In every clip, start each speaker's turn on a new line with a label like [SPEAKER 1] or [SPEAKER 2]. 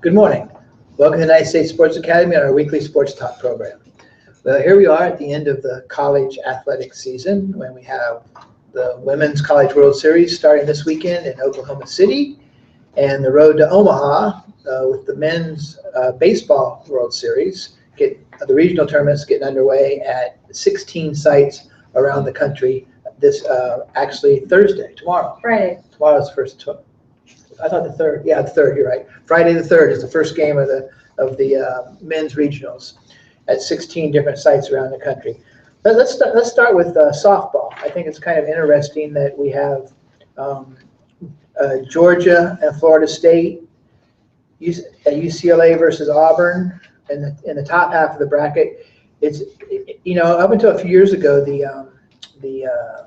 [SPEAKER 1] Good morning. Welcome to the United States Sports Academy on our weekly sports talk program. Well, here we are at the end of the college athletic season when we have the Women's College World Series starting this weekend in Oklahoma City and the road to Omaha with the Men's Baseball World Series. The regional tournaments getting underway at 16 sites around the country this actually Thursday, tomorrow.
[SPEAKER 2] Friday.
[SPEAKER 1] Tomorrow's the first. I thought the third. Yeah, the third. You're right. Friday the 3rd is the first game of the men's regionals at 16 different sites around the country. But let's start with softball. I think it's kind of interesting that we have Georgia and Florida State, UCLA versus Auburn in the top half of the bracket. It's up until a few years ago the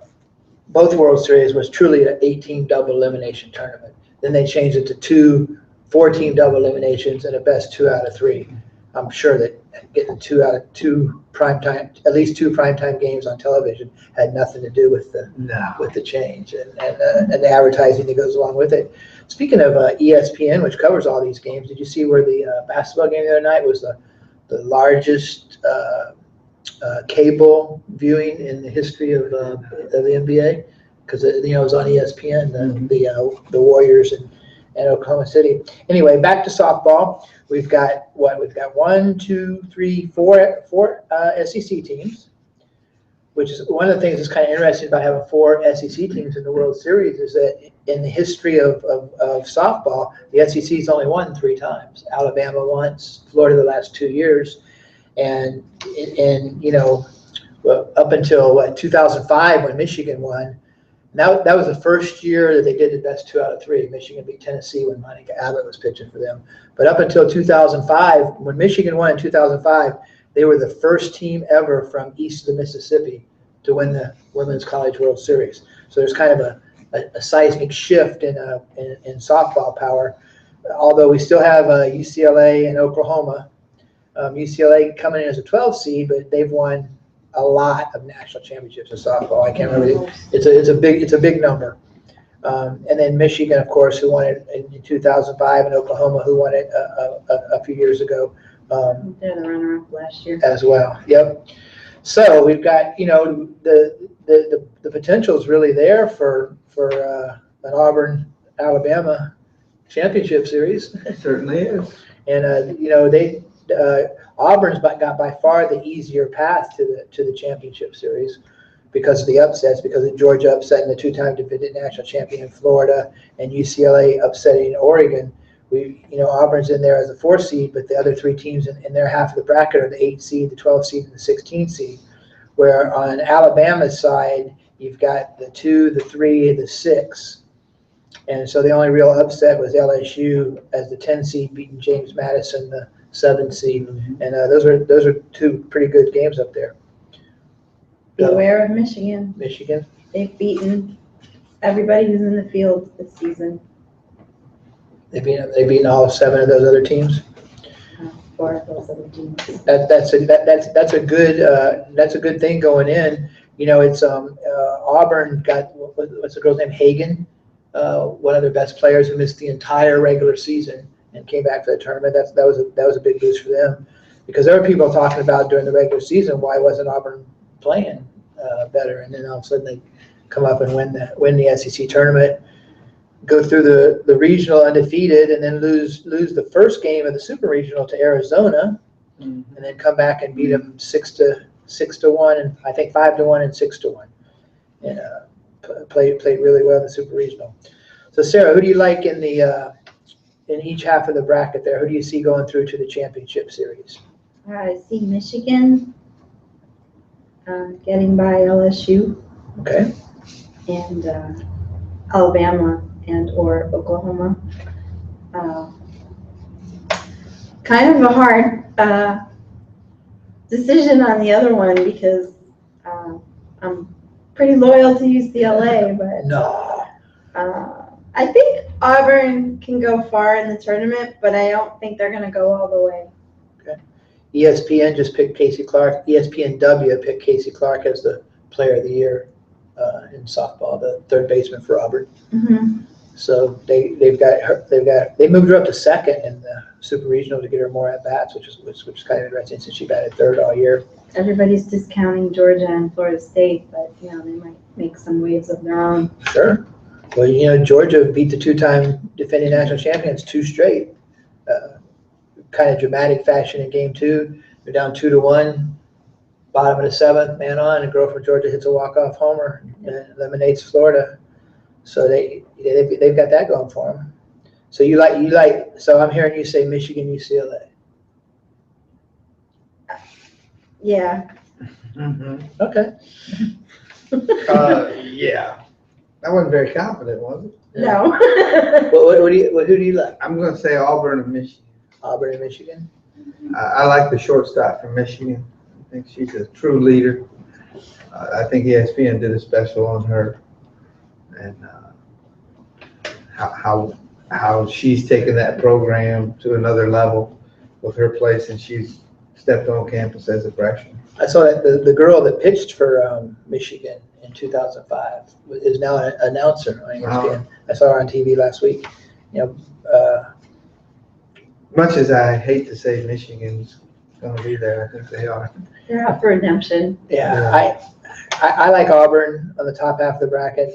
[SPEAKER 1] both World Series was truly an 18 double elimination tournament. Then they changed it to 2 14 double eliminations and a best 2 out of 3. I'm sure that getting 2 out of 2 primetime, at least 2 primetime games on television had nothing to do with the change and the advertising that goes along with it. Speaking of ESPN, which covers all these games, did you see where the basketball game the other night was the largest cable viewing in the history of the NBA? Because it was on ESPN, the Warriors and Oklahoma City. Anyway, back to softball. We've got 1, 2, 3, 4 SEC teams, which is one of the things that's kind of interesting about having 4 SEC teams in the World Series is that in the history of softball, the SEC's only won 3 times. Alabama once, Florida the last 2 years, and up until 2005 when Michigan won. That was the first year that they did the best 2 out of 3. Michigan beat Tennessee when Monica Abbott was pitching for them. But up until 2005, when Michigan won in 2005, they were the first team ever from east of the Mississippi to win the Women's College World Series. So there's kind of a seismic shift in softball power. Although we still have UCLA and Oklahoma. UCLA coming in as a 12 seed, but they've won a lot of national championships in softball. I can't remember. It's a big number. And then Michigan, of course, who won it in 2005, and Oklahoma, who won it a few years ago.
[SPEAKER 2] They're the runner-up last year
[SPEAKER 1] as well. Yep. So we've got the potential is really there for an Auburn Alabama championship series.
[SPEAKER 3] It certainly is.
[SPEAKER 1] And Auburn's got by far the easier path to the championship series because of the upsets, because of Georgia upsetting the 2-time defending national champion in Florida and UCLA upsetting Oregon. Auburn's in there as a 4 seed, but the other 3 teams in their half of the bracket are the 8 seed, the 12 seed, and the 16 seed. Where on Alabama's side, you've got the 2, the 3, the 6. And so the only real upset was LSU as the 10 seed beating James Madison, the 7 seed, and those are 2 pretty good games up there.
[SPEAKER 2] Beware of Michigan.
[SPEAKER 1] Michigan.
[SPEAKER 2] They've beaten everybody who's in the field this season.
[SPEAKER 1] They've beaten all 7 of those other teams.
[SPEAKER 2] 4 of those other teams.
[SPEAKER 1] That's a good thing going in. It's Auburn got what's the girl's name, Hagan, one of their best players who missed the entire regular season and came back for the tournament. That was a big boost for them, because there were people talking about during the regular season why wasn't Auburn playing better, and then all of a sudden they come up and win the SEC tournament, go through the regional undefeated, and then lose the first game of the super regional to Arizona, and then come back and beat them 6-1, and I think 5-1 and 6-1, and played really well in the super regional. So Sarah, who do you like in each half of the bracket there? Who do you see going through to the championship series?
[SPEAKER 2] I see Michigan getting by LSU.
[SPEAKER 1] Okay.
[SPEAKER 2] And Alabama and or Oklahoma. Kind of a hard decision on the other one because I'm pretty loyal to UCLA, but
[SPEAKER 1] No.
[SPEAKER 2] I think Auburn can go far in the tournament, but I don't think they're going to go all the way.
[SPEAKER 1] Okay. ESPN just picked Casey Clark. ESPNW picked Casey Clark as the player of the year in softball, the third baseman for Auburn.
[SPEAKER 2] Mm-hmm.
[SPEAKER 1] So they moved her up to second in the super regional to get her more at bats, which is kind of interesting since she batted third all year.
[SPEAKER 2] Everybody's discounting Georgia and Florida State, but they might make some waves of their own.
[SPEAKER 1] Sure. Well, Georgia beat the two-time defending national champions 2 straight. Kind of dramatic fashion in game 2. They're down 2-1, bottom of the 7th, man on, and a girl from Georgia hits a walk-off homer and eliminates Florida. So they've got that going for them. So so I'm hearing you say Michigan, UCLA.
[SPEAKER 2] Yeah.
[SPEAKER 3] Mm-hmm.
[SPEAKER 1] Okay.
[SPEAKER 3] Yeah. I wasn't very confident, was it?
[SPEAKER 2] No.
[SPEAKER 1] Who do you like?
[SPEAKER 3] I'm going to say Auburn of Michigan.
[SPEAKER 1] Auburn and Michigan.
[SPEAKER 3] I like the shortstop from Michigan. I think she's a true leader. I think ESPN did a special on her, and how she's taken that program to another level with her place, and she's stepped on campus as a freshman.
[SPEAKER 1] I saw that the girl that pitched for Michigan in 2005 is now an announcer on ESPN. I saw her on TV last week.
[SPEAKER 3] Much as I hate to say Michigan's going to be there, I think they are.
[SPEAKER 2] They're out for redemption.
[SPEAKER 1] Yeah. I like Auburn on the top half of the bracket.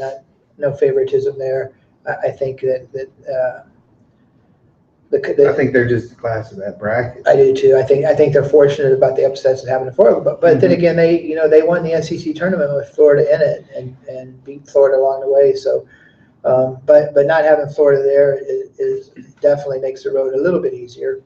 [SPEAKER 1] No favoritism there. I think that
[SPEAKER 3] I think they're just the class of that bracket.
[SPEAKER 1] I do too. I think they're fortunate about the upsets that happened in Florida. But then again, they won the SEC tournament with Florida in it and beat Florida along the way. So, but not having Florida there is definitely makes the road a little bit easier.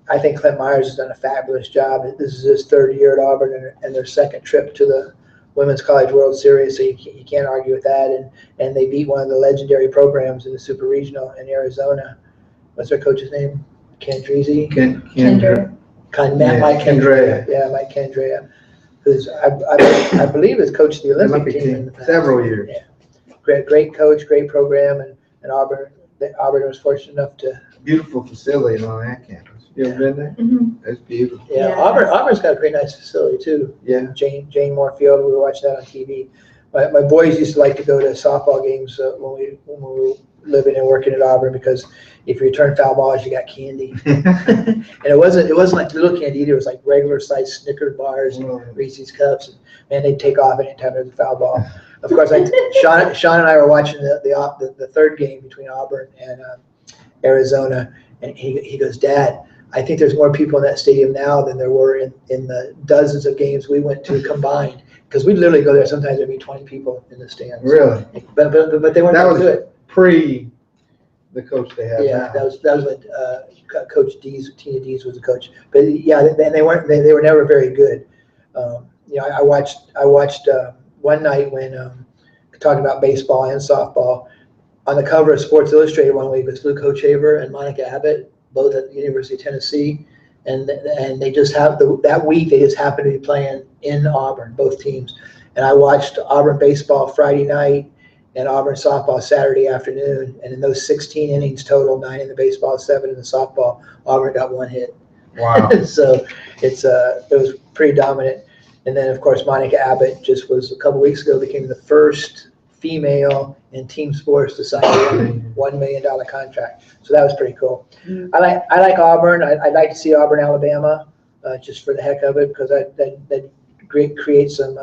[SPEAKER 1] I think Clint Myers has done a fabulous job. This is his 3rd year at Auburn and their 2nd trip to the Women's College World Series, so you can't argue with that. And they beat one of the legendary programs in the Super Regional in Arizona. What's their coach's name? Kendrizi?
[SPEAKER 2] Kendra.
[SPEAKER 1] Mike Kendrea. Yeah, Mike Kendrea, who's I believe has coached the Olympic team in the past.
[SPEAKER 3] Several years.
[SPEAKER 1] Yeah. Great coach, great program, and Auburn was fortunate enough to.
[SPEAKER 3] Beautiful facility on that campus. You ever been there?
[SPEAKER 2] Mm-hmm.
[SPEAKER 3] That's beautiful.
[SPEAKER 1] Yeah,
[SPEAKER 2] Yeah.
[SPEAKER 1] Auburn's got a pretty nice facility too.
[SPEAKER 3] Yeah.
[SPEAKER 1] Jane Moorfield, we were watching that on TV. My boys used to like to go to softball games when we were living and working at Auburn, because if you return foul balls, you got candy. And it wasn't like little candy either. It was like regular sized Snickers bars and Reese's cups. And they'd take off anytime there was a foul ball. Of course, Sean and I were watching the 3rd game between Auburn and Arizona, and he goes, "Dad, I think there's more people in that stadium now than there were in the dozens of games we went to combined." Because we literally go there, sometimes there'd be 20 people in the stands.
[SPEAKER 3] Really?
[SPEAKER 1] But they weren't that good.
[SPEAKER 3] Pre the coach they have
[SPEAKER 1] Yeah,
[SPEAKER 3] now.
[SPEAKER 1] that was what Coach Tina Dees was the coach. But yeah, they were never very good. I watched one night when talking about baseball and softball. On the cover of Sports Illustrated one week was Luke Hochevar and Monica Abbott, both at the University of Tennessee, and they just have that week they just happened to be playing in Auburn, both teams. And I watched Auburn baseball Friday night and Auburn softball Saturday afternoon, and in those 16 innings total, 9 in the baseball, 7 in the softball, Auburn got 1 hit.
[SPEAKER 3] Wow.
[SPEAKER 1] So it was pretty dominant. And then of course Monica Abbott just was a couple weeks ago became the first female in team sports to sign a $1 million contract. So that was pretty cool.
[SPEAKER 2] Mm.
[SPEAKER 1] I like Auburn. I'd like to see Auburn, Alabama, just for the heck of it, because that creates some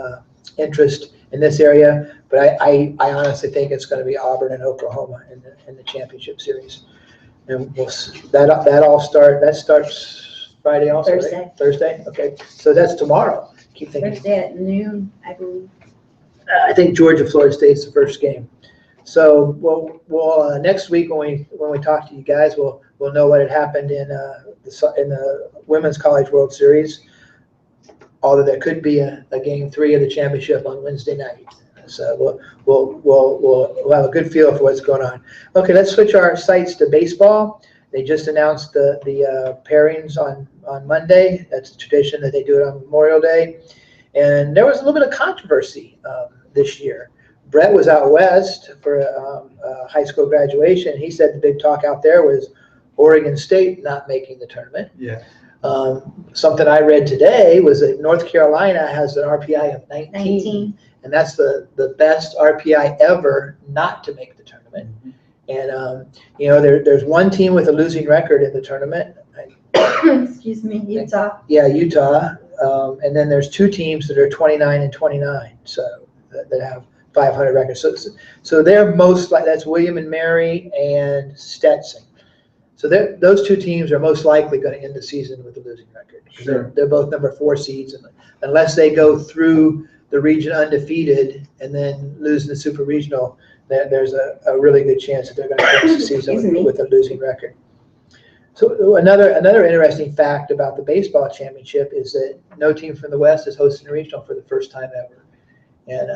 [SPEAKER 1] interest in this area. But I honestly think it's going to be Auburn and Oklahoma in the championship series. And that starts Friday also.
[SPEAKER 2] Thursday.
[SPEAKER 1] Right? Thursday. Okay. So that's tomorrow. Keep thinking.
[SPEAKER 2] Thursday at noon, I believe.
[SPEAKER 1] I think Georgia, Florida State's the first game. So we'll next week when we talk to you guys, we'll know what had happened in the Women's College World Series. Although there could be a game 3 of the championship on Wednesday night. So we'll have a good feel for what's going on. Okay, let's switch our sights to baseball. They just announced the pairings on Monday. That's a tradition that they do it on Memorial Day. And there was a little bit of controversy this year. Brett was out west for a high school graduation. He said the big talk out there was Oregon State not making the tournament.
[SPEAKER 3] Yeah.
[SPEAKER 1] Something I read today was that North Carolina has an RPI of 19,
[SPEAKER 2] 19.
[SPEAKER 1] and that's the best RPI ever not to make the tournament. And there's one team with a losing record in the tournament.
[SPEAKER 2] Excuse me, Utah.
[SPEAKER 1] Yeah, Utah. And then there's two teams that are 29 and 29, so that have 500 records. So they're most like, that's William and Mary and Stetson. So those two teams are most likely going to end the season with a losing record.
[SPEAKER 3] Sure.
[SPEAKER 1] They're both number 4 seeds, and unless they go through the region undefeated and then lose in the super regional, there's a really good chance that they're going to finish the season with a losing record. So another interesting fact about the baseball championship is that no team from the West is hosting a regional for the first time ever. And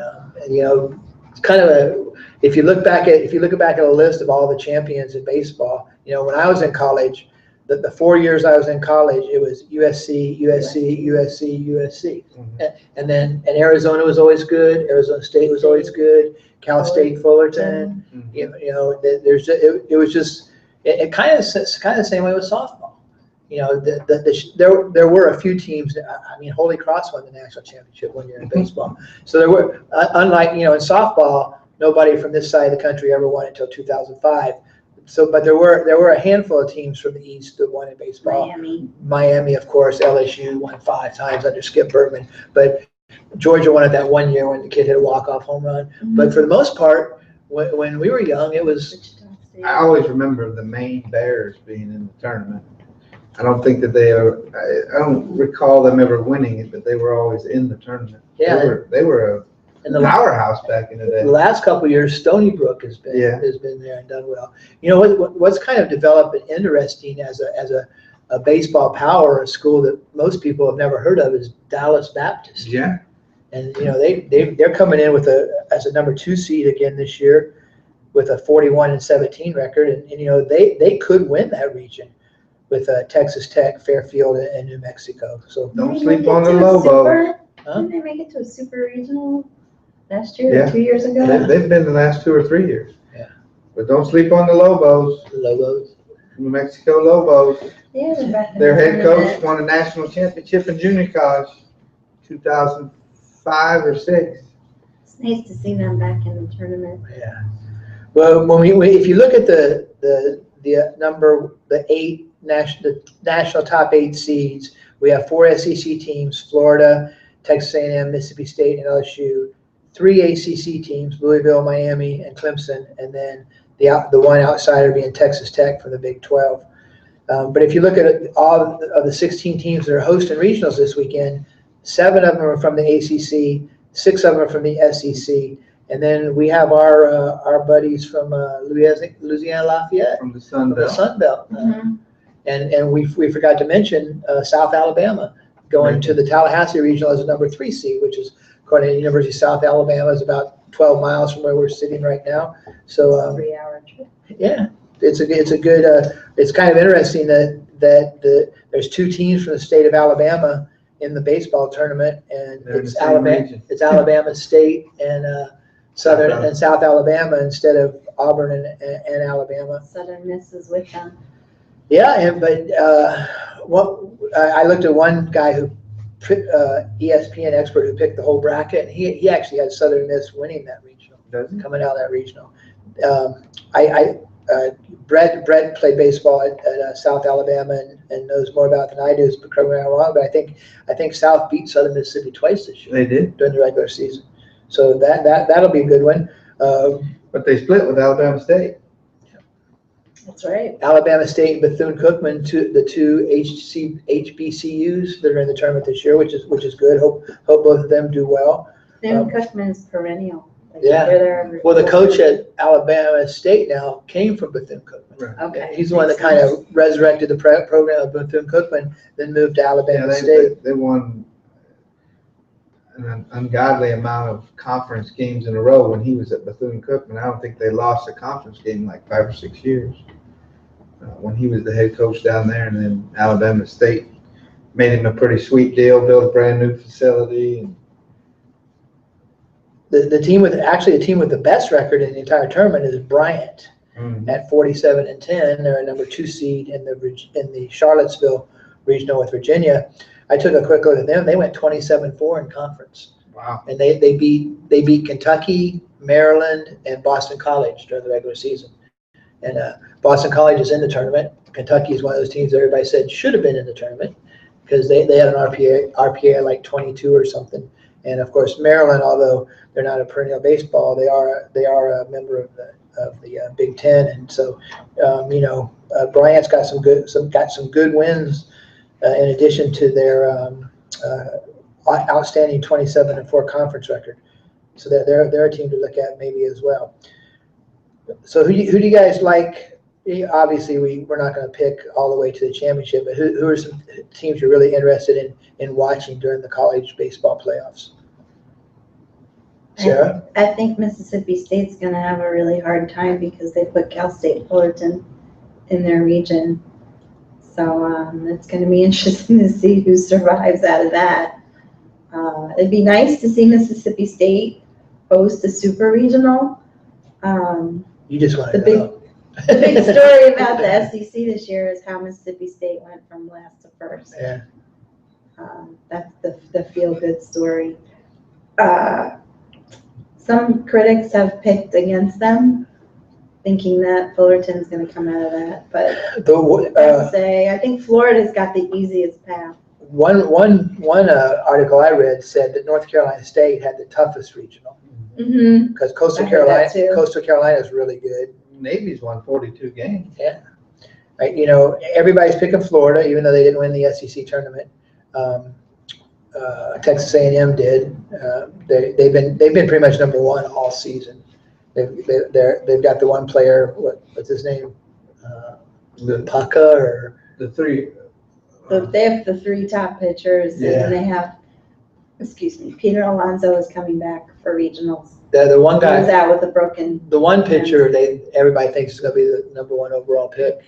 [SPEAKER 1] it's kind of if you look back at a list of all the champions in baseball, when I was in college, the 4 years I was in college, it was USC.
[SPEAKER 3] Mm-hmm.
[SPEAKER 1] And Arizona was always good. Arizona State was always good. Cal State Fullerton.
[SPEAKER 3] Mm-hmm.
[SPEAKER 1] It was just it kind of the same way with softball. There were a few teams. I mean, Holy Cross won the national championship one year in baseball. So there were, unlike in softball, nobody from this side of the country ever won it until 2005. So, but there were a handful of teams from the East that won in baseball. Miami, of course. LSU won 5 times under Skip Bertman. But Georgia won it that one year when the kid hit a walk-off home run. Mm-hmm. But for the most part, when we were young, it was.
[SPEAKER 3] I always remember the Maine Bears being in the tournament. I don't think that they are. I don't recall them ever winning it, but they were always in the tournament.
[SPEAKER 1] Yeah,
[SPEAKER 3] they were a powerhouse back in the day.
[SPEAKER 1] The last couple of years, Stony Brook has been there and done well. What's kind of developed and interesting as a baseball power, a school that most people have never heard of, is Dallas Baptist.
[SPEAKER 3] Yeah,
[SPEAKER 1] and they're coming in as a number 2 seed again this year, with a 41-17 record, and they could win that region with Texas Tech, Fairfield, and New Mexico. So
[SPEAKER 3] don't sleep on the Lobos.
[SPEAKER 2] Didn't they make it to a super regional last year or 2 years ago?
[SPEAKER 3] They've been the last 2 or 3 years.
[SPEAKER 1] Yeah.
[SPEAKER 3] But don't sleep on the Lobos. New Mexico Lobos.
[SPEAKER 2] Yeah, they're back in
[SPEAKER 3] Their head coach won a national championship in junior college, 2005 or 6.
[SPEAKER 2] It's nice to see them back in the tournament.
[SPEAKER 1] Yeah. Well, if you look at the 8 national top 8 seeds, we have 4 SEC teams: Florida, Texas A&M, Mississippi State, and LSU. 3 ACC teams: Louisville, Miami, and Clemson, and then the one outsider being Texas Tech from the Big 12. But if you look at all of the 16 teams that are hosting regionals this weekend, 7 of them are from the ACC, 6 of them are from the SEC. And then we have our buddies from Louisiana Lafayette.
[SPEAKER 3] From the Sun Belt.
[SPEAKER 1] The Sun Belt.
[SPEAKER 2] Mm-hmm.
[SPEAKER 1] And we forgot to mention South Alabama going to the Tallahassee Regional as a number 3 seed, which is, according to the University of South Alabama, is about 12 miles from where we're sitting right now. So
[SPEAKER 2] 3-hour trip.
[SPEAKER 1] Yeah, it's a good. It's kind of interesting that there's 2 teams from the state of Alabama in the baseball tournament, and it's Alabama State and Southern and South Alabama instead of Auburn and Alabama.
[SPEAKER 2] Southern Miss is with them.
[SPEAKER 1] Yeah, but I looked at one guy who ESPN expert who picked the whole bracket, and he actually had Southern Miss winning that regional, coming out of that regional. Brett played baseball at South Alabama and knows more about it than I do. So correct me if I'm wrong, but I think South beat Southern Mississippi twice this year.
[SPEAKER 3] They did
[SPEAKER 1] during the regular season, so that'll be a good one.
[SPEAKER 3] But they split with Alabama State.
[SPEAKER 2] That's right.
[SPEAKER 1] Alabama State and Bethune-Cookman, the 2 HBCUs that are in the tournament this year, which is good. Hope both of them do well.
[SPEAKER 2] Bethune-Cookman is perennial.
[SPEAKER 1] Well, the coach at Alabama State now came from Bethune-Cookman.
[SPEAKER 3] Right.
[SPEAKER 2] Okay.
[SPEAKER 1] He's the one that kind of resurrected the program of Bethune-Cookman, then moved to Alabama State.
[SPEAKER 3] They won an ungodly amount of conference games in a row when he was at Bethune-Cookman. I don't think they lost a conference game in like 5 or 6 years when he was the head coach down there. And then Alabama State made him a pretty sweet deal, built a brand new facility. And
[SPEAKER 1] the team with the best record in the entire tournament is Bryant at 47-10. They're a number 2 seed in the Charlottesville regional with Virginia. I took a quick look at them. They went 27-4 in conference.
[SPEAKER 3] Wow.
[SPEAKER 1] And they beat Kentucky, Maryland, and Boston College during the regular season. And Boston College is in the tournament. Kentucky is one of those teams that everybody said should have been in the tournament because they had an RPA like 22 or something. And of course, Maryland, although they're not a perennial baseball, they are a member of the Big Ten. And so, Bryant's got some good wins in addition to their outstanding 27-4 conference record. So they're a team to look at maybe as well. So who do you guys like? Obviously, we're not going to pick all the way to the championship, but who are some teams you're really interested in watching during the college baseball playoffs? Sarah?
[SPEAKER 2] I think Mississippi State's going to have a really hard time because they put Cal State Fullerton in their region. So it's going to be interesting to see who survives out of that. It'd be nice to see Mississippi State host a super regional.
[SPEAKER 1] You just want to
[SPEAKER 2] The big-
[SPEAKER 1] know.
[SPEAKER 2] The big story about the SEC this year is how Mississippi State went from last to first.
[SPEAKER 1] Yeah.
[SPEAKER 2] That's the feel-good story. Some critics have picked against them, thinking that Fullerton's going to come out of that. But I think Florida's got the easiest path.
[SPEAKER 1] One article I read said that North Carolina State had the toughest regional
[SPEAKER 2] Mm-hmm.
[SPEAKER 1] because Coastal
[SPEAKER 2] I heard that too.
[SPEAKER 1] Carolina is really good.
[SPEAKER 3] Navy's won 42 games.
[SPEAKER 1] Yeah. Right, everybody's picking Florida, even though they didn't win the SEC tournament. Texas A&M did. They've been pretty much number one all season. They've got the one player. What's his name? Pucka or
[SPEAKER 3] The three.
[SPEAKER 2] They have the three top pitchers,
[SPEAKER 1] Yeah.
[SPEAKER 2] and they have, Peter Alonso is coming back for regionals.
[SPEAKER 1] the one
[SPEAKER 2] He was
[SPEAKER 1] guy.
[SPEAKER 2] out with a broken
[SPEAKER 1] The one pitcher everybody thinks is going to be the number one overall pick.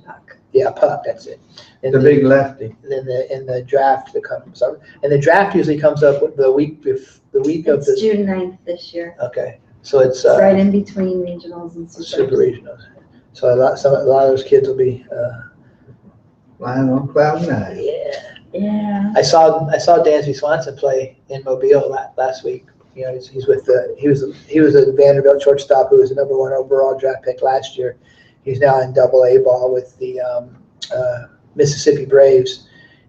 [SPEAKER 2] puck.
[SPEAKER 1] Puck. That's it. In
[SPEAKER 3] The big lefty.
[SPEAKER 1] in the draft that comes up, and the draft usually comes up with the week of
[SPEAKER 2] It's
[SPEAKER 1] the.
[SPEAKER 2] June 9th this year.
[SPEAKER 1] Okay, so it's
[SPEAKER 2] It's right in between regionals and
[SPEAKER 1] super regionals. So a lot of those kids will be.
[SPEAKER 3] Flying on cloud nine.
[SPEAKER 1] Yeah.
[SPEAKER 2] Yeah.
[SPEAKER 1] I saw Dansby Swanson play in Mobile last week. He's with he was a Vanderbilt shortstop who was the number one overall draft pick last year. He's now in Double-A ball with the Mississippi Braves,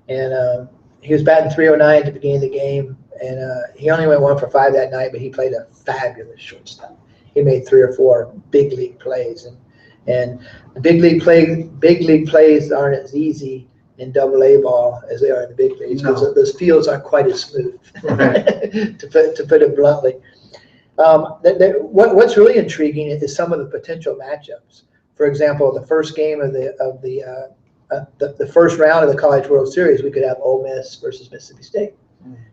[SPEAKER 1] and he was batting .309 at the beginning of the game, and he only went 1 for 5 that night, but he played a fabulous shortstop. He made 3 or 4 big league plays, and the big league plays aren't as easy in Double-A ball as they are in the big leagues because
[SPEAKER 3] No.
[SPEAKER 1] those fields aren't quite as smooth,
[SPEAKER 3] Right.
[SPEAKER 1] to put it bluntly. What's really intriguing is some of the potential matchups. For example, the first game of the first round of the College World Series, we could have Ole Miss versus Mississippi State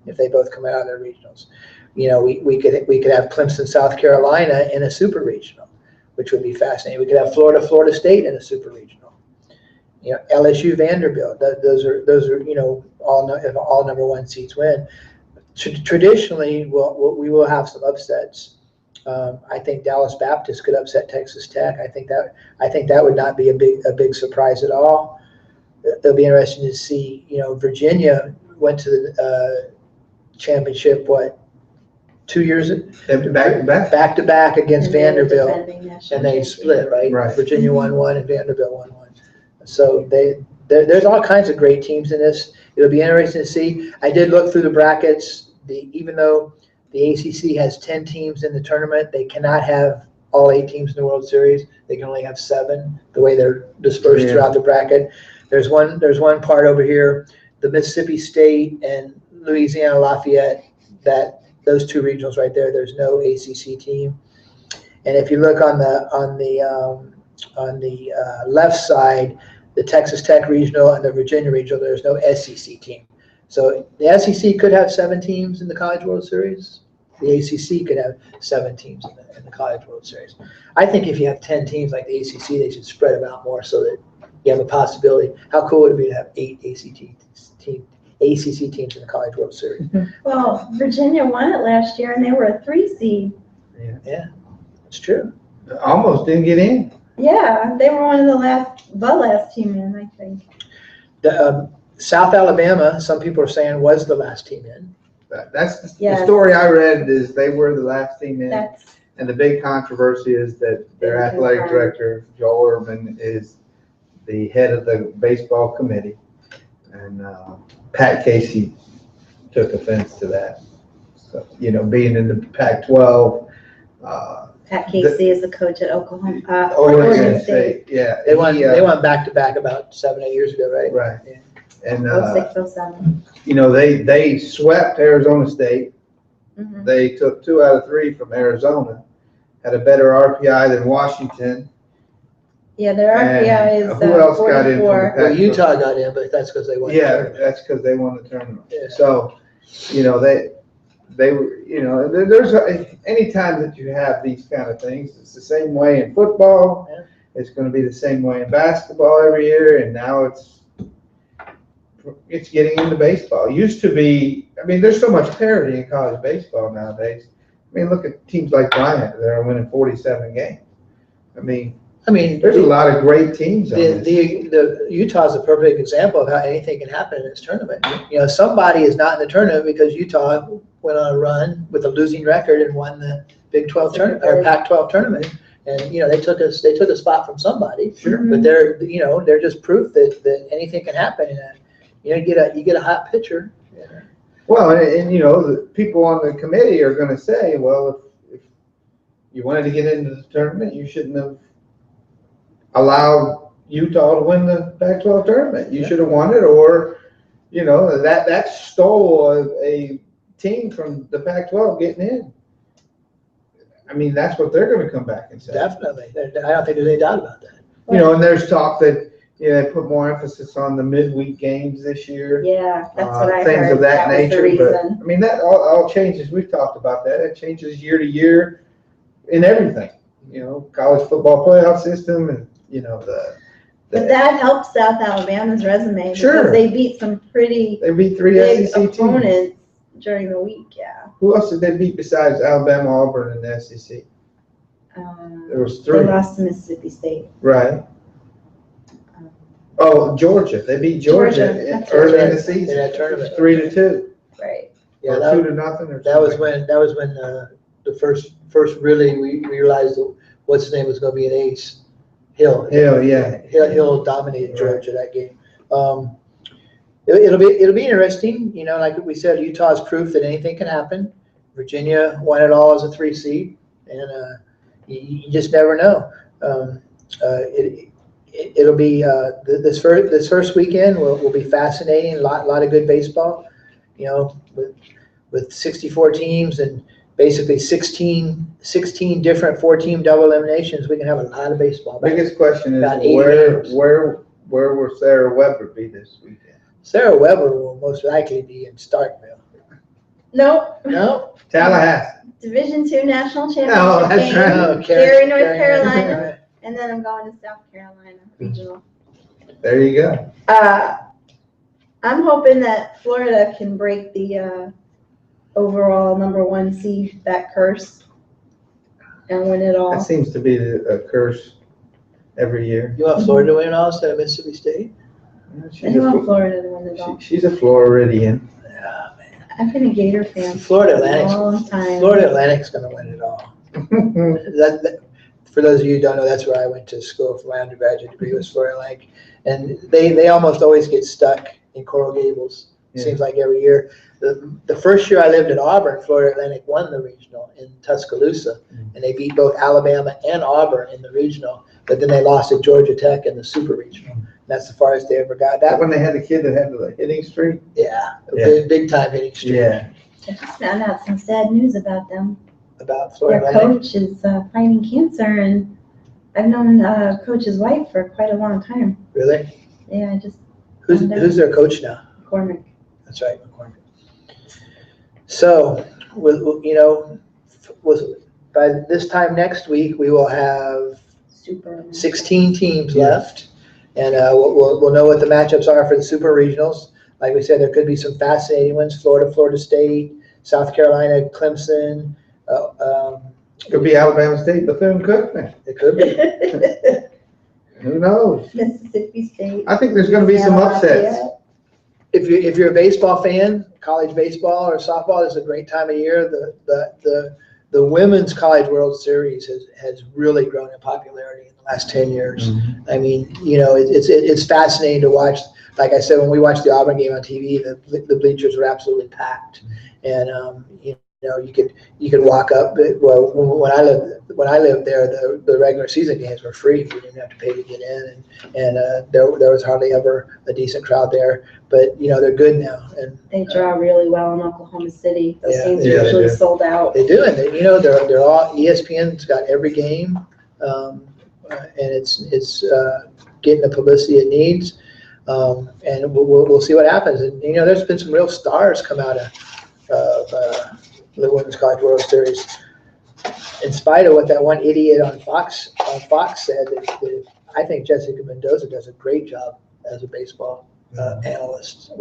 [SPEAKER 1] if they both come out of their regionals. We could have Clemson, South Carolina in a super regional, which would be fascinating. We could have Florida State in a super regional. LSU, Vanderbilt. Those are all number one seeds win. Traditionally, we will have some upsets. I think Dallas Baptist could upset Texas Tech. I think that would not be a big surprise at all. It'll be interesting to see. Virginia went to the championship 2 years back to back against
[SPEAKER 2] And they were
[SPEAKER 1] Vanderbilt,
[SPEAKER 2] defending national
[SPEAKER 1] and they
[SPEAKER 2] champions.
[SPEAKER 1] split right.
[SPEAKER 3] Right.
[SPEAKER 1] Virginia won one and Vanderbilt won one. So there's all kinds of great teams in this. It'll be interesting to see. I did look through the brackets. Even though the ACC has 10 teams in the tournament, they cannot have all 8 teams in the World Series. They can only have 7. The way they're dispersed throughout the bracket. There's one part over here, the Mississippi State and Louisiana Lafayette. Those 2 regionals right there. There's no ACC team. And if you look on the left side, the Texas Tech regional and the Virginia regional, there's no SEC team. So the SEC could have 7 teams in the College World Series. The ACC could have 7 teams in the College World Series. I think if you have 10 teams like the ACC, they should spread them out more so that you have a possibility. How cool would it be to have 8 ACC teams in the College World Series?
[SPEAKER 2] Well, Virginia won it last year, and they were a 3 seed.
[SPEAKER 1] Yeah, it's true.
[SPEAKER 3] Almost didn't get in.
[SPEAKER 2] Yeah, they were one of the last team in, I think.
[SPEAKER 1] South Alabama, some people are saying was the last team in.
[SPEAKER 3] That's the
[SPEAKER 2] Yes.
[SPEAKER 3] story I read is they were the last team in.
[SPEAKER 2] That's,
[SPEAKER 3] And the big controversy is that their
[SPEAKER 2] Been
[SPEAKER 3] athletic
[SPEAKER 2] confirmed.
[SPEAKER 3] director, Joel Urban, is the head of the baseball committee. And Pat Casey took offense to that. So, being in the Pac-12,
[SPEAKER 2] Pat Casey is the coach at Oklahoma,
[SPEAKER 1] Oregon
[SPEAKER 2] Oregon State.
[SPEAKER 3] Yeah.
[SPEAKER 1] They won,
[SPEAKER 3] he,
[SPEAKER 1] they won back-to-back about 7-8 years ago, right?
[SPEAKER 3] Right.
[SPEAKER 1] Yeah.
[SPEAKER 3] And,
[SPEAKER 2] 06-07.
[SPEAKER 3] they swept Arizona State.
[SPEAKER 2] Mhm.
[SPEAKER 3] They took 2 out of 3 from Arizona, had a better RPI than Washington.
[SPEAKER 2] Yeah, their
[SPEAKER 3] And
[SPEAKER 2] RPI is
[SPEAKER 3] who else got in from the
[SPEAKER 2] 44.
[SPEAKER 1] Well, Utah got in, but that's because they won. the
[SPEAKER 3] Yeah,
[SPEAKER 1] tournament.
[SPEAKER 3] that's because they won the tournament.
[SPEAKER 1] Yeah.
[SPEAKER 3] So, they were, there's, anytime that you have these kind of things, it's the same way in football.
[SPEAKER 1] Yeah.
[SPEAKER 3] It's gonna be the same way in basketball every year, and now it's getting into baseball. Used to be, there's so much parity in college baseball nowadays. Look at teams like Bryant, they're winning 47 games. There's a lot of great teams on this.
[SPEAKER 1] The Utah's a perfect example of how anything can happen in this tournament. Somebody is not in the tournament because Utah went on a run with a losing record and won the Big 12 tournament or Pac-12 tournament. And, they took a spot from somebody.
[SPEAKER 3] Sure.
[SPEAKER 1] But they're just proof that anything can happen. And, you get a hot pitcher.
[SPEAKER 3] Well, and the people on the committee are gonna say, well, if you wanted to get into the tournament, you shouldn't have allowed Utah to win the Pac-12 tournament. You should have won it, or, that stole a team from the Pac-12 getting in. That's what they're gonna come back and say.
[SPEAKER 1] Definitely. I don't think there's any doubt about that.
[SPEAKER 3] And there's talk that, they put more emphasis on the midweek games this year.
[SPEAKER 2] Yeah, that's what I heard.
[SPEAKER 3] Things of that
[SPEAKER 2] was the
[SPEAKER 3] nature, but,
[SPEAKER 2] reason.
[SPEAKER 3] that all changes, we've talked about that, it changes year to year in everything. College football playoff system and,
[SPEAKER 2] But that helps South Alabama's resume
[SPEAKER 3] Sure.
[SPEAKER 2] because they beat some pretty
[SPEAKER 3] they beat 3
[SPEAKER 2] big
[SPEAKER 3] SEC teams.
[SPEAKER 2] opponents during the week, yeah.
[SPEAKER 3] Who else did they beat besides Alabama, Auburn, and the SEC? There was
[SPEAKER 2] They
[SPEAKER 3] 3,
[SPEAKER 2] lost to Mississippi State.
[SPEAKER 3] right?
[SPEAKER 2] Um,
[SPEAKER 3] Oh, Georgia, they beat
[SPEAKER 2] Georgia,
[SPEAKER 3] Georgia
[SPEAKER 2] that's
[SPEAKER 3] early in the
[SPEAKER 1] In
[SPEAKER 3] season.
[SPEAKER 1] that tournament.
[SPEAKER 3] 3-2,
[SPEAKER 2] Right.
[SPEAKER 1] Yeah,
[SPEAKER 3] or
[SPEAKER 1] that,
[SPEAKER 3] 2-0, or
[SPEAKER 1] that was
[SPEAKER 3] something.
[SPEAKER 1] when the first really we realized what's his name was going to be an ace. Hill.
[SPEAKER 3] Yeah.
[SPEAKER 1] Hill dominated Georgia that game. It'll be interesting. Like we said, Utah's proof that anything can happen. Virginia won it all as a 3 seed, and you just never know. It'll be this first weekend will be fascinating. A lot of good baseball. With 64 teams and basically 16 different 4-team double eliminations, we can have a lot of baseball.
[SPEAKER 3] Biggest question is
[SPEAKER 1] About 80 games.
[SPEAKER 3] where will Sarah Weber be this weekend?
[SPEAKER 1] Sarah Weber will most likely be in Starkville.
[SPEAKER 2] Nope.
[SPEAKER 1] No?
[SPEAKER 3] Tallahassee.
[SPEAKER 2] Division II national championship
[SPEAKER 3] Oh, that's
[SPEAKER 2] game.
[SPEAKER 3] right.
[SPEAKER 1] No,
[SPEAKER 2] Gary, North Carolina. And then I'm going to South Carolina regional.
[SPEAKER 3] There you go.
[SPEAKER 2] I'm hoping that Florida can break the overall #1 seed, that curse, and win it
[SPEAKER 3] That
[SPEAKER 2] all.
[SPEAKER 3] seems to be a curse every year.
[SPEAKER 1] You want Florida to win it all instead of Mississippi State?
[SPEAKER 2] I want Florida to win it all.
[SPEAKER 3] She's a Floridian.
[SPEAKER 1] Yeah, man.
[SPEAKER 2] I've been a Gator fan
[SPEAKER 1] Florida
[SPEAKER 2] for a
[SPEAKER 1] Atlantic's
[SPEAKER 2] long time.
[SPEAKER 1] Florida Atlantic's going to win it all. For those of you who don't know, that's where I went to school for my undergraduate degree, was Florida Atlantic. And they almost always get stuck in Coral Gables. It
[SPEAKER 3] Yeah.
[SPEAKER 1] seems like every year. The first year I lived in Auburn, Florida Atlantic won the regional in Tuscaloosa, and they beat both Alabama and Auburn in the regional. But then they lost to Georgia Tech in the super regional. That's the farthest they ever got.
[SPEAKER 3] That
[SPEAKER 1] That
[SPEAKER 3] when they had the kid that had the hitting streak?
[SPEAKER 1] yeah,
[SPEAKER 3] Yeah.
[SPEAKER 1] big time hitting streak.
[SPEAKER 3] Yeah.
[SPEAKER 2] I just found out some sad news about them.
[SPEAKER 1] About Florida
[SPEAKER 2] Their
[SPEAKER 1] Atlantic.
[SPEAKER 2] coach is fighting cancer, and I've known coach's wife for quite a long time.
[SPEAKER 1] Really?
[SPEAKER 2] Yeah, I just
[SPEAKER 1] Who's their coach now?
[SPEAKER 2] McCormick.
[SPEAKER 1] That's right, McCormick. So, by this time next week, we will have
[SPEAKER 2] Super.
[SPEAKER 1] 16 teams
[SPEAKER 3] Yeah.
[SPEAKER 1] left, and we'll know what the matchups are for the super regionals. Like we said, there could be some fascinating ones: Florida State, South Carolina, Clemson.
[SPEAKER 3] Could be Alabama State, Bethune-Cookman.
[SPEAKER 1] It could be.
[SPEAKER 3] Who knows?
[SPEAKER 2] Mississippi State.
[SPEAKER 3] I think there's gonna be some
[SPEAKER 2] Louisiana
[SPEAKER 3] upsets.
[SPEAKER 2] Lafayette.
[SPEAKER 1] if you're a baseball fan, college baseball or softball, this is a great time of year. The Women's College World Series has really grown in popularity in the last 10 years. I mean, it's fascinating to watch. Like I said, when we watched the Auburn game on TV, the bleachers were absolutely packed, and you could walk up. Well, when I lived there, the regular season games were free. You didn't have to pay to get in, and there was hardly ever a decent crowd there. But they're good now, and
[SPEAKER 2] They draw really well in Oklahoma City. Those
[SPEAKER 1] Yeah.
[SPEAKER 2] games
[SPEAKER 3] Yeah,
[SPEAKER 2] are
[SPEAKER 3] they
[SPEAKER 2] usually
[SPEAKER 3] do.
[SPEAKER 2] sold out.
[SPEAKER 1] they do, and they're all ESPN's got every game, and it's getting the publicity it needs, and we'll see what happens. And there's been some real stars come out of the Women's College World Series. In spite of what that one idiot on Fox said, that I think Jessica Mendoza does a great job as a baseball analyst.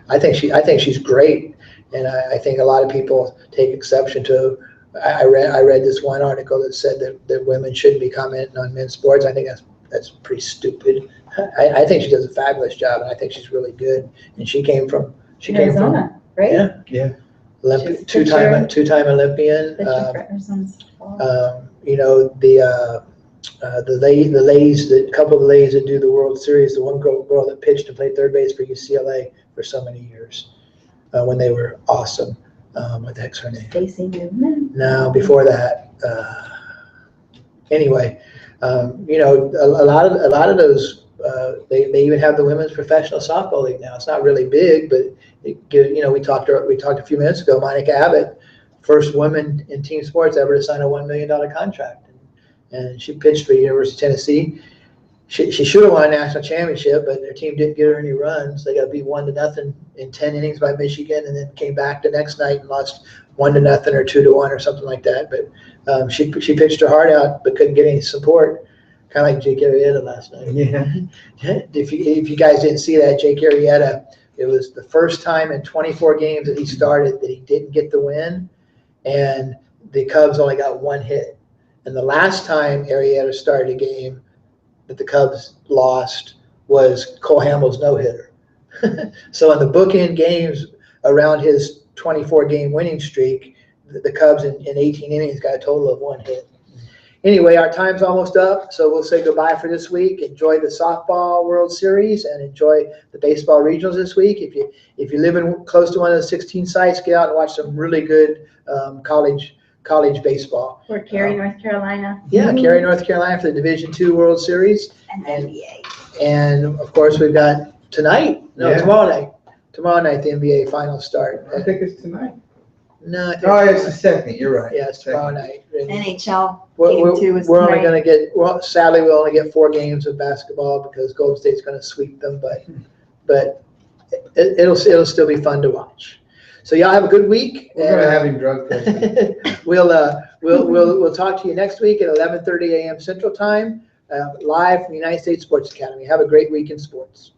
[SPEAKER 1] I think she's great, and I think a lot of people take exception to. I read this one article that said that women shouldn't be commenting on men's sports. I think that's pretty stupid. I think she does a fabulous job, and I think she's really good. And she came from
[SPEAKER 2] Arizona, right?
[SPEAKER 1] yeah.
[SPEAKER 3] Yeah.
[SPEAKER 1] Olympic,
[SPEAKER 2] She's
[SPEAKER 1] two-time Olympian.
[SPEAKER 2] Pitcher for Arizona softball.
[SPEAKER 1] The ladies, the couple of the ladies that do the World Series, the one girl that pitched and played third base for UCLA for so many years, when they were awesome. What the heck's her name?
[SPEAKER 2] Stacey Newman.
[SPEAKER 1] No, before that. Anyway, a lot of those. They even have the women's professional softball league now. It's not really big, but we talked a few minutes ago. Monica Abbott, first woman in team sports ever to sign a $1 million contract, and she pitched for University of Tennessee. She should have won a national championship, but their team didn't get her any runs. They got beat 1-0 in 10 innings by Michigan, and then came back the next night and lost 1-0 or 2-1 or something like that. But she pitched her heart out, but couldn't get any support. Kind of like Jake Arrieta last night.
[SPEAKER 3] Yeah.
[SPEAKER 1] If you guys didn't see that, Jake Arrieta, it was the first time in 24 games that he started that he didn't get the win, and the Cubs only got one hit. And the last time Arrieta started a game that the Cubs lost was Cole Hamels' no-hitter. So in the bookend games around his 24-game winning streak, the Cubs in 18 innings got a total of one hit. Anyway, our time's almost up, so we'll say goodbye for this week. Enjoy the softball World Series and enjoy the baseball regionals this week. If you live close to one of the 16 sites, get out and watch some really good college baseball.
[SPEAKER 2] Or Cary, North Carolina.
[SPEAKER 1] Yeah, Cary, North Carolina for the Division II World Series.
[SPEAKER 2] And NBA.
[SPEAKER 1] And of course, we've got tomorrow night, the NBA finals start.
[SPEAKER 3] I think it's tonight.
[SPEAKER 1] No, I think
[SPEAKER 3] Oh, it's the second. You're right.
[SPEAKER 1] yeah, it's tomorrow
[SPEAKER 3] Second.
[SPEAKER 1] night. And
[SPEAKER 2] NHL
[SPEAKER 1] we're
[SPEAKER 2] game 2 is
[SPEAKER 1] we're only
[SPEAKER 2] tonight.
[SPEAKER 1] going to get, sadly, we'll only get 4 games of basketball because Golden State's going to sweep them, but it'll still be fun to watch. So y'all have a good week.
[SPEAKER 3] We're gonna have him drug tested.
[SPEAKER 1] We'll talk to you next week at 11:30 a.m. Central Time, live from the United States Sports Academy. Have a great week in sports.